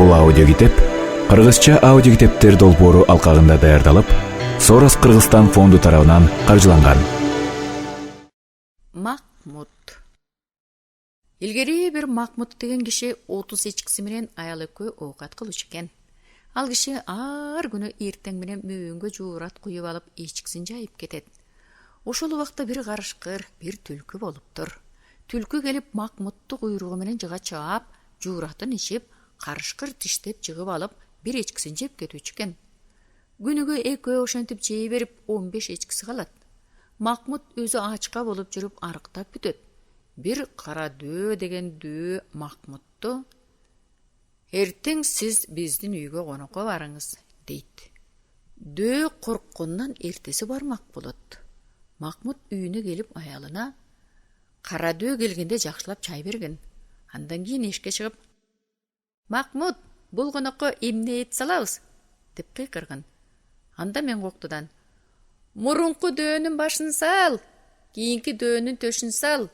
Бул аудиокитеп кыргызча аудиокитептер долбоору алкагында даярдалып, Сорос Кыргызстан фонду тарабынан каржыланган. Макмут. Илгери бир Макмут деген киши 30 эчкиси менен аял экөө оокат кылчу экен. Ал киши ар күнү эртең менен мөөнгө жуурат куюп алып эчкисин жайып кетет. Ошол убакта бир карышкыр, бир түлкү болуптур. Түлкү келип Макмутту куйругу менен жыга чаап, жууратын ичип, карышкыр тиштеп жыгып алып, бир эчкисин жеп кетүүчү экен. Күнүгө экөө ошентип жей берип 15 эчкиси калат. Макмут өзү ачка болуп жүрүп арыктап бүтөт. Бир кара дөө деген дөө Макмутту: "Эртең сиз биздин үйгө конокко барыңыз" дейт. Дөө корккондон эртеси бармак болот. Макмут үйүнө келип аялына: "Кара дөө келгенде жакшылап чай берген." Андан кийин эшикке чыгып: "Макмут, бул конокко эмне эт салабыз?" деп кыйкырган. Анда мен коктудан: "Мурунку дөөнүн башын сал, кийинки дөөнүн төшүн сал.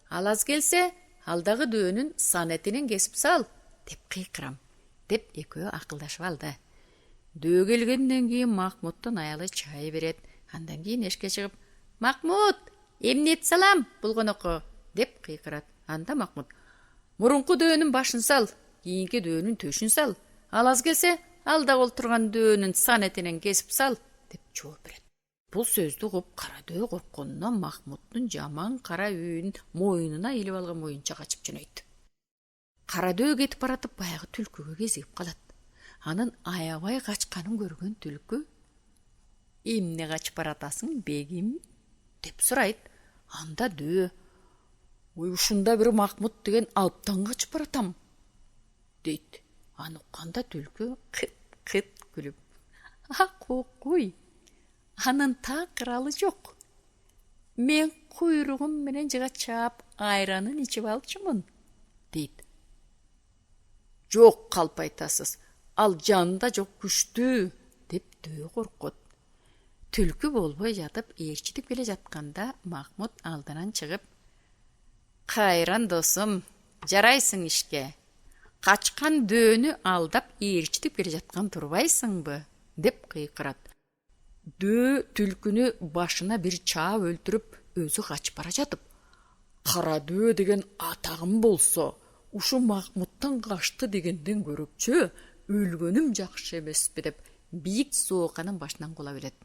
Ал аз келсе, алдагы дөөнүн санетинен кесип сал" деп кыйкырам, деп экөө акылдашып алды. Дөө келгенден кийин Макмуттун аялы чай берет. Андан кийин эшикке чыгып: "Макмут, эмне эт салам бул конокко?" деп кыйкырат. Анда Макмут: "Мурунку дөөнүн башын сал, кийинки дөөнүн төшүн сал. Ал аз келсе, алда олтурган дөөнүн санетинен кесип сал" деп жооп берет. Бул сөздү угуп, кара дөө корккондон Макмуттун жаман кара үйүн мойнуна илип алган боюнча качып жөнөйт. Кара дөө кетип баратып баягы түлкүгө кезигип калат. Анын аябай качканын көргөн түлкү: "Эмне качып баратасың, бегим?" деп сурайт. Анда дөө: "Ой, ушунда бир Макмут деген алыптан качып баратам" дейт. Аны укканда түлкү кыт күлүп: "Акой, анын такыралы жок. Мен куйругум менен жыга чаап, айранын ичип алчумун" дейт. "Жок, калп айтасыз. Ал жанда жок, күчтүү" деп дөө коркот. Түлкү болбой жатып, ээрчитип келе жатканда Макмут алдынан чыгып: "Кайран досум, жарайсың ишке. Качкан дөөнү алдап ээрчитип келе жаткан турбайсыңбы?" деп кыйкырат. Дөө түлкүнү башына бир чаап өлтүрүп, өзү качып бара жатып: "Кара дөө деген атагым болсо, ушу Макмуттан качты дегенден көрөкчү өлгөнүм жакшы эмеспи" деп бийик сооканын башынан кула берет.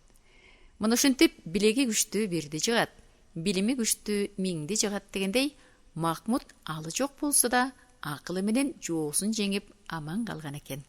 Мына ушинтип билеги күчтүү бирди жыгат, билими күчтүү миңди жыгат дегендей, Макмут алы жок болсо да акылы менен жоосун жеңип аман калган экен.